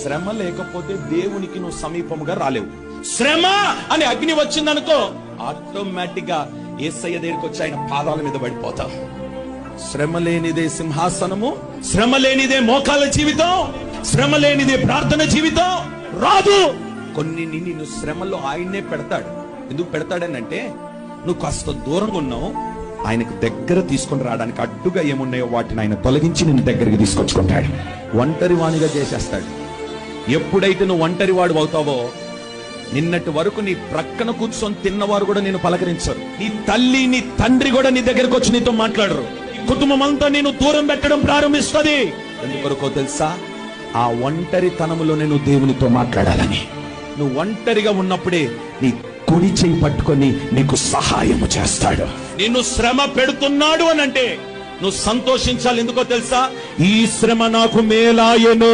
శ్రమ లేకపోతే దేవునికి నువ్వు సమీపముగా రాలేవు. శ్రమ అని అగ్ని వచ్చిందనుకో, ఆటోమేటిక్ గా యేసయ్య దగ్గరికి వచ్చి ఆయన పాదాల మీద పడిపోతావు. శ్రమ లేనిదే సింహాసనము, శ్రమ లేనిదే మోకాల జీవితం, శ్రమ లేనిదే ప్రార్థన జీవితం రాదు. కొన్ని నిన్ను శ్రమలో ఆయన్నే పెడతాడు. ఎందుకు పెడతాడనంటే నువ్వు కాస్త దూరంగా ఉన్నావు, ఆయనకు దగ్గర తీసుకొని రావడానికి అడ్డుగా ఏమున్నాయో వాటిని ఆయన తొలగించి నిన్ను దగ్గరికి తీసుకొచ్చుకుంటాడు. ఒంటరి వాణిగా చేసేస్తాడు. ఎప్పుడైతే నువ్వు ఒంటరి వాడు అవుతావో, నిన్నటి వరకు నీ ప్రక్కన కూర్చొని తిన్నవారు కూడా నేను పలకరించరు. నీ తల్లి నీ తండ్రి కూడా నీ దగ్గరకు వచ్చి నీతో మాట్లాడరు. కుటుంబం అంతా నేను దూరం పెట్టడం ప్రారంభిస్తుంది. ఎందుకొరకో తెలుసా? ఆ ఒంటరితనములో నేను దేవునితో మాట్లాడాలని. నువ్వు ఒంటరిగా ఉన్నప్పుడే నీ కుడి చేయి పట్టుకొని నీకు సహాయము చేస్తాడు. నిన్ను శ్రమ పెడుతున్నాడు అని అంటే నువ్వు సంతోషించాలి. ఎందుకో తెలుసా? ఈ శ్రమ నాకు మేలాయను.